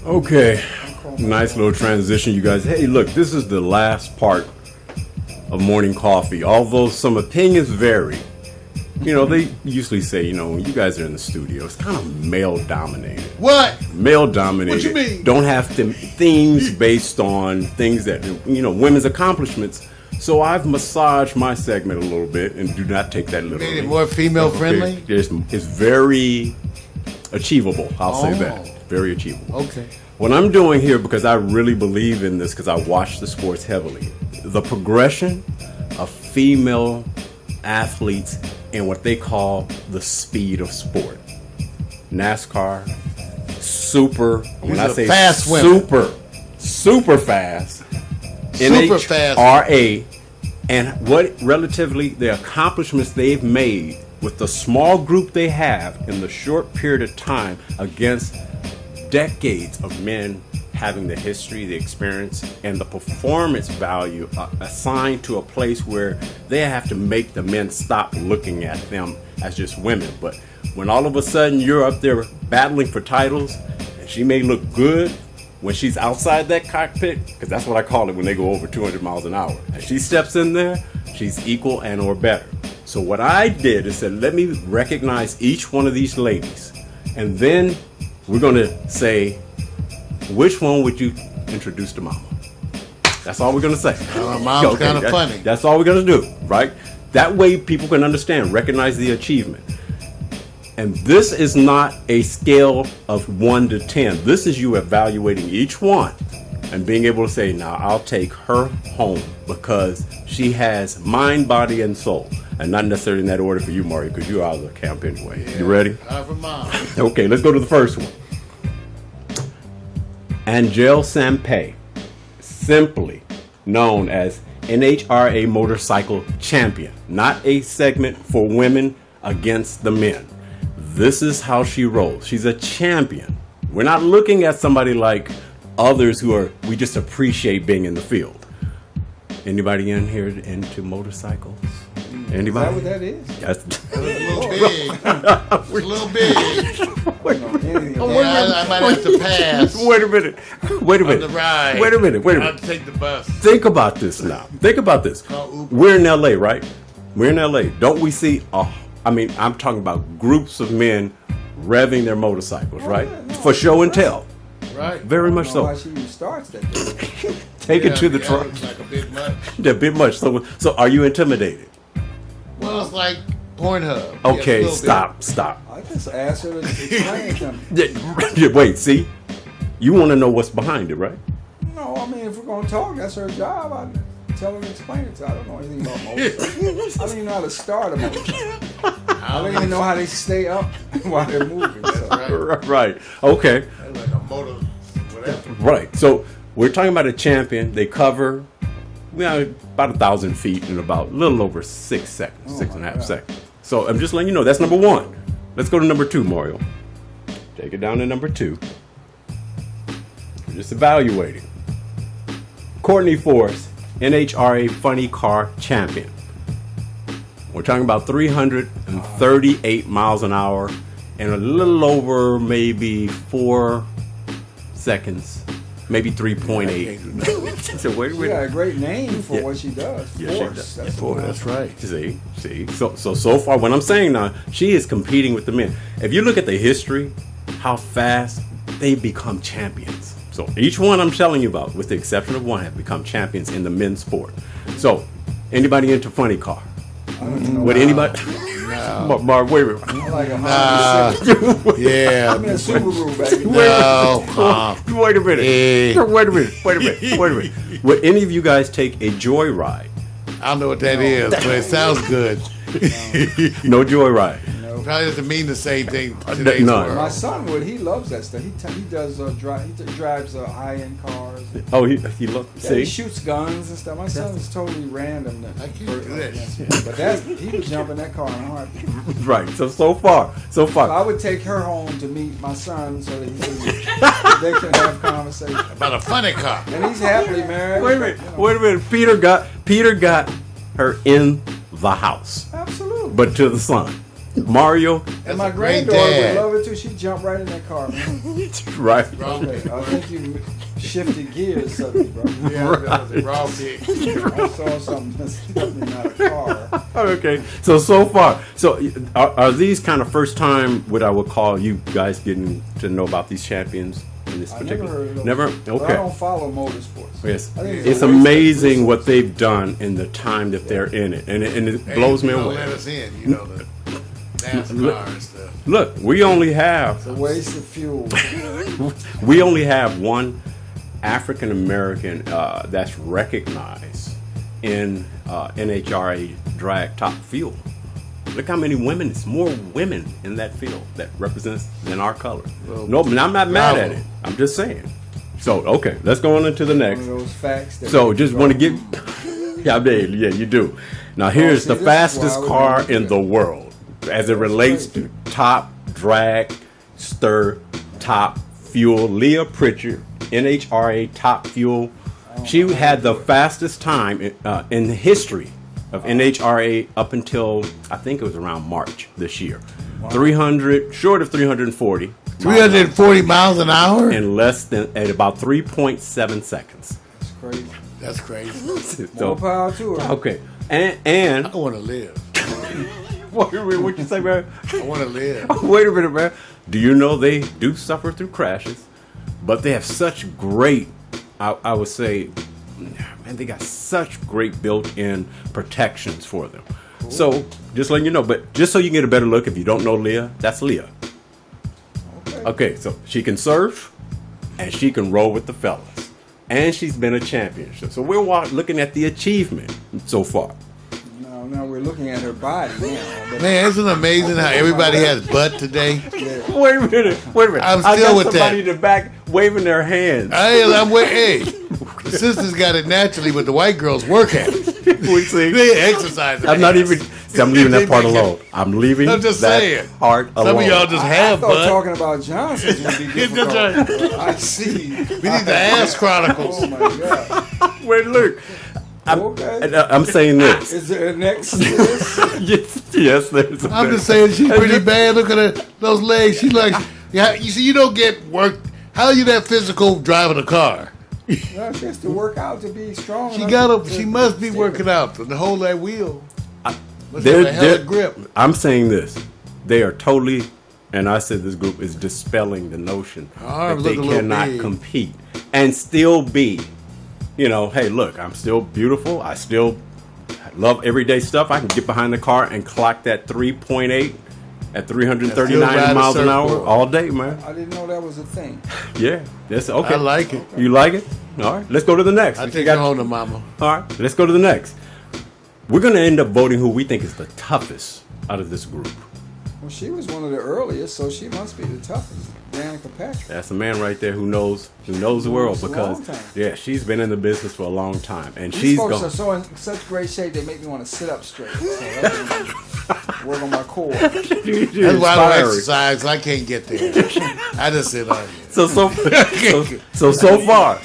Okay, nice little transition, you guys. Hey, look, this is the last part of morning coffee. Although some opinions vary, you know, they usually say, you know, when you guys are in the studio, it's kind of male dominated. What? Male dominated. What you mean? Don't have themes based on things that, you know, women's accomplishments. So I've massaged my segment a little bit, and do not take that literally. Made it more female friendly? It's very achievable. I'll say that. Very achievable. Okay. What I'm doing here, because I really believe in this, because I watch the sports heavily, the progression of female athletes and what they call the speed of sport. NASCAR, super, when I say fast women. super fast. Super fast. NHRA, and what relatively the accomplishments they've made with the small group they have in the short period of time against decades of men having the history, the experience, and the performance value assigned to a place where they have to make the men stop looking at them as just women. But when all of a sudden you're up there battling for titles, and she may look good when she's outside that cockpit, because that's what I call it when they go over 200 miles an hour. As she steps in there, she's equal and or better. So what I did is said, let me recognize each one of these ladies, and then we're going to say, which one would you introduce to mama? That's all we're going to say. Mom's kind of funny. That's all we're going to do, right? That way people can understand, recognize the achievement. And this is not a scale of 1 to 10. This is you evaluating each one and being able to say, now I'll take her home because she has mind, body, and soul. And not necessarily in that order for you, Mario, because you're out of the camp anyway. Yeah. You ready? For mom. Okay, let's go to the first one. Angel Sampey, simply known as NHRA Motorcycle Champion, not a segment for women against the men. This is how she rolls. She's a champion. We're not looking at somebody like others we just appreciate being in the field. Anybody in here into motorcycles? Anybody? Is that what that is? That's a little big. It's a little big. I might have to pass. Wait a minute. On the ride. Wait a minute. I'll have to take the bus. Think about this now. Think about this. We're in LA, right? We're in LA. Don't we see I'm talking about groups of men revving their motorcycles, right? For show and tell. Right. Very much so. Why she even starts that day. Take it to the truck. Like a bit much. A bit much. So are you intimidated? Well, it's like Pornhub. Okay, yes, stop. I just asked her to explain to me. Wait, see? You want to know what's behind it, right? No, I mean, if we're going to talk, that's her job. I tell her to explain it to her. I don't know anything about motorcycles. I don't even know how to start a motorcycle. I don't even know how they stay up while they're moving. So. Right. Okay. Like a motor, whatever. Right. So we're talking about a champion. They cover about 1,000 feet in about a little over 6 seconds, 6.5 seconds. So I'm just letting you know that's number one. Let's go to number two, Mario. Take it down to number two. We're just evaluating. Courtney Force, NHRA Funny Car Champion. We're talking about 338 miles an hour and a little over maybe 4 seconds. Maybe 3.8. So wait a minute. She got a great name for what she does. Force. That's right. See. So far, what I'm saying now, she is competing with the men. If you look at the history, how fast they become champions. So each one I'm telling you about, with the exception of one, have become champions in the men's sport. So anybody into funny car? Would anybody? No. Mark, wait a minute. I like a Honda Yeah. I'm in a Subaru, baby. No. Wait a minute. Wait a minute. Would any of you guys take a joyride? I don't know what that is, but it sounds good. No joyride. Probably doesn't mean the same thing No. today's world. My son would. He loves that stuff. He does drives high-end cars. Oh, he look. Yeah, he See, shoots guns and stuff. My son is totally random. I can't do that. But he would jump in that car in a heartbeat. right. So far. So I would take her home to meet my son so that they can have conversation About a funny car. And he's happily married. Wait a minute. Peter got her in the house, Absolutely. but to the son. Mario. And my a great granddaughter dad. would love it too. she jumped right in that car, man. Right. Okay, I think you shifted gears suddenly, bro. Yeah, that was a raw dick. I saw something that's definitely not a car. Okay. So far, are these kind of first time what I would call you guys getting to know about these champions in this I particular? never heard of them. Never. But I Okay. don't follow motorsports. Yes. I think It's a waste of amazing what resources. they've done in the time that they're in it, and it blows me They don't away. let us in, you know, the NASCAR and stuff. Look, we only have It's a waste of fuel. one African American that's recognized in NHRA drag top field. Look how many women, it's more women in that field that represents than our color. Well, No, I'm not mad at bravo. it. I'm just saying. So, okay, let's go on into the One next. of those facts. That So, make just you want to go, get, yeah, yeah, you do. Now, here's see, the this is fastest why I would car never do in that. the world as it relates to top drag, stir, top fuel. Leah Pritchard, NHRA top fuel. She had the fastest time in the history of NHRA up until I think it was around March this year. 300, short of 340. 340 miles an hour? In less than at about 3.7 seconds. It's crazy. That's crazy. More power to her. Okay, and I want to live. what you say, man? I want to live. Wait a minute, man. Do you know they do suffer through crashes, but they have such great, I would say, man, they got such great built-in protections for them. Cool. So, just letting you know, but just so you can get a better look, if you don't know Leah, that's Leah. Okay, so she can surf, and she can roll with the fellas. And she's been a champion. So we're looking at the achievement so far. Now we're looking at her body now. But Man, isn't it amazing how everybody has butt today? yeah. Wait a minute. I'm I still got with somebody that. in the back waving their hands. I'm with, hey, the sisters got it naturally, but the white girls work at it. We see. They exercise. I'm not even. See, I'm leaving that part They make alone. I'm leaving I'm just that saying. part alone. Some of y'all just I have thought butt. talking about Johnson's would be difficult. That's right. I see. We need the Ass Chronicles. Oh my God. Wait, look. Okay. I'm saying this. Is there a next to this? yes, there's. a I'm thing. just saying she's pretty bad. Look at her, those legs. She's like, yeah. You see, you don't get work. How are you that physical driving a car? No, she has to work out to be strong. She enough got to- She must be steer. working out to hold that wheel. Must They're- have a hell of they're- grip. I'm saying this. They are totally, and I said this group is dispelling the notion Arms that they look a little cannot big. compete and still be, hey, look, I'm still beautiful. I still love everyday stuff. I can get behind the car and clock that 3.8 at 339 ride a miles an hour surfboard. all day, man. I didn't know that was a thing. Yeah, that's okay. I like it. You like it? All right, let's go to the next. I You take got- her home to mama. All right, let's go to the next. We're going to end up voting who we think is the toughest out of this group. Well, she was one of the earliest, so she must be the toughest. Danica Patrick. That's a man right there who knows the world It's a because long time. yeah, she's been in the business for a long time and These she's folks gone. are so in such great shape they make me want to sit up straight. So that's work on my core. That's why I don't exercise. I can't get there. I just sit on here. So far,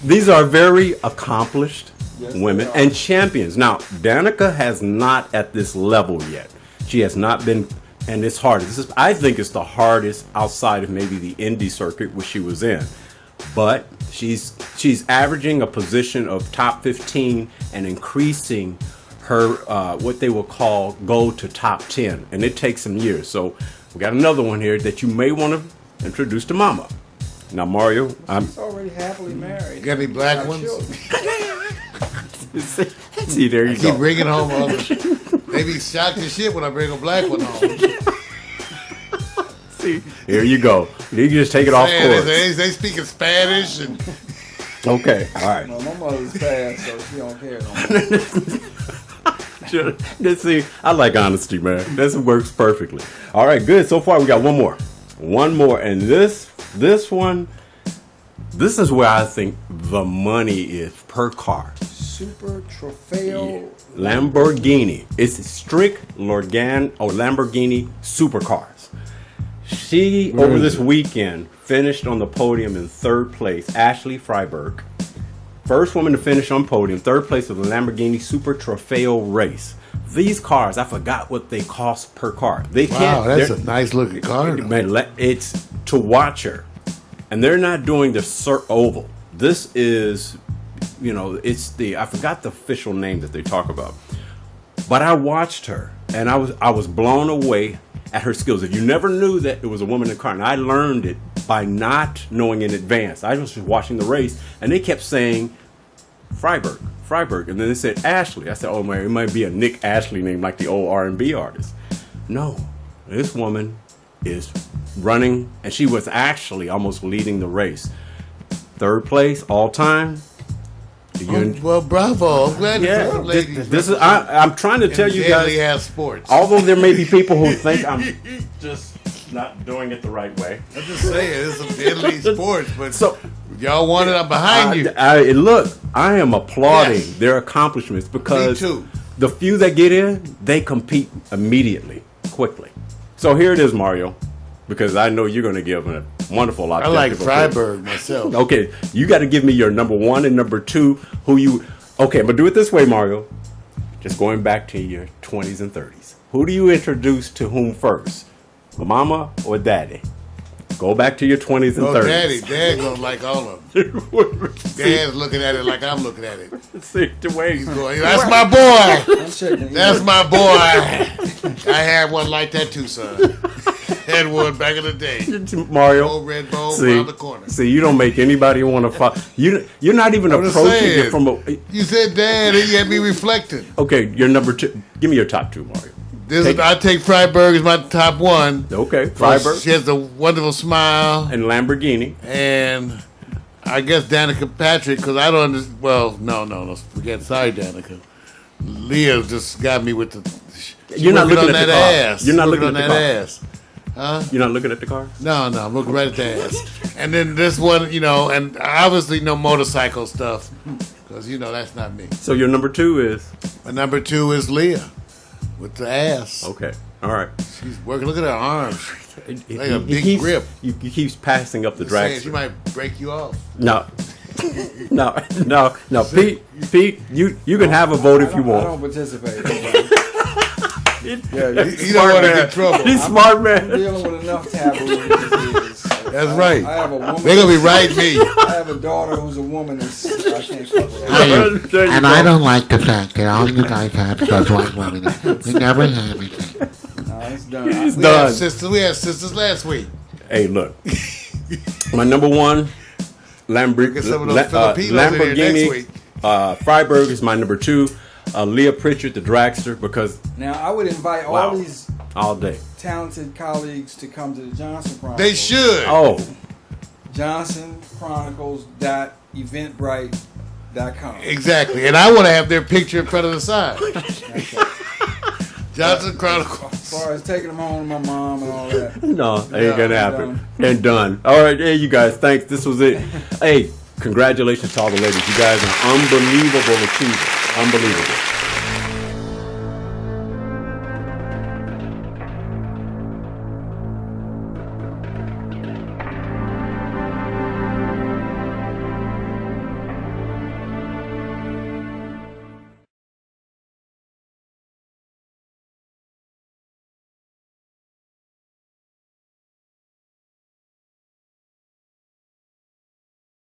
these are very accomplished Yes, women they are. and champions. Now, Danica has not at this level yet. She has not been, and it's hard. I think it's the hardest outside of maybe the indie circuit which she was in. But she's averaging a position of top 15 and increasing her what they will call go to top 10, and it takes some years. So we got another one here that you may want to introduce to Mama. Now, Mario, She's already happily married. Got any black Got ones? children. see there you Keep go. bringing home others. They be shocked as shit when I bring a black one home. See, here you go. You can just take it off Man, course. they speaking Spanish and Okay, all right. Well, my mother's fast, so she don't care no more. Let's see. I like honesty, man. This works perfectly. All right, good. So far, we got one more, and this one, this is where I think the money is per car. Super Trofeo. Lamborghini. It's strict Lamborghini supercars. She, over this weekend, finished on the podium in third place. Ashley Freiberg. First woman to finish on podium, third place of the Lamborghini Super Trofeo race. These cars, I forgot what they cost per car. They Wow, can't. that's they're- a nice looking car. though. Man, it's to watch her, and they're not doing the oval. This is, it's I forgot the official name that they talk about, but I watched her, and I was blown away at her skills. If you never knew that it was a woman in the car, and I learned it by not knowing in advance. I was just watching the race, and they kept saying Freiberg, and then they said Ashley. I said, oh man, it might be a Nick Ashley name like the old R&B artist. No, this woman is running, and she was actually almost leading the race. Third place all time. Well, bravo! I'm glad Yeah, the ladies. this is. I'm trying to tell you guys. Has sports. Although there may be people who think I'm just not doing it the right way. I'm just saying it's some deadly sports, but So y'all want it. I'm behind you. Look, I am applauding Yes. their accomplishments because Me too. the few that get in, they compete immediately, quickly. So here it is, Mario, because I know you're going to give a wonderful lot. I like Freiberg myself. Okay, you got to give me your number one and number two. Okay, but do it this way, Mario. Just going back to your 20s and 30s. Who do you introduce to whom first? Mama or daddy? Go back to your 20s and 30s. Dad gonna like all of them. Dad's looking at it like I'm looking at it. See the way he's Going, that's my boy. I'm checking. That's my boy. I had one like that too, son. Had one back in the day. Mario. Old red bowl See, around the corner. see, you don't make anybody want to follow. You're not even I'm just approaching saying. it from a. You said Dad, and you had me reflecting. Okay, your number two. Give me your top two, Mario. I take Freiberg as my top one. Okay, Freiberg She has a wonderful smile, and Lamborghini. and I guess Danica Patrick, because I don't understand. Well, no, forget. Sorry, Danica. Leah just got me with the. You're not looking at the car. ass. You're not looking on at the that car. ass. You're not looking at the car. No, I'm looking right at the ass. And then this one, and obviously no motorcycle stuff, because that's not me. So your number two is My number two is Leah, with the ass. okay. All right. She's working. Look at her arms. He Like a big keeps, grip. He keeps passing up the Saying she dragster. might break you off. No. No. Pete, you can have a vote if you I want. don't participate. You don't want to get in trouble. He's smart, I'm man. dealing with enough taboo. That's right. I have a woman. They're gonna be writing me. I have a daughter who's a woman. I can't cover her. There you And go. I don't like the fact that all you guys have such white women. You never have anything. No, it's done. He's We done. had sisters last week. Hey, look. My number one, Get some of those Filipinos in here next week. Lamborghini. Freiberg is my number two. Leah Pritchard, the dragster, because Now I would invite all Wow. these all day. talented colleagues to come to the Johnson Chronicles. They should. Oh, JohnsonChronicles.eventbrite.com. Exactly. And I want to have their picture in front of the sign. Johnson Chronicles. As far as taking them home to my mom and all that. no, that ain't Yeah, gonna happen. And done. All right, hey, you guys, thanks. This was it. Hey, congratulations to all the ladies. You guys are unbelievable achievers. Unbelievable.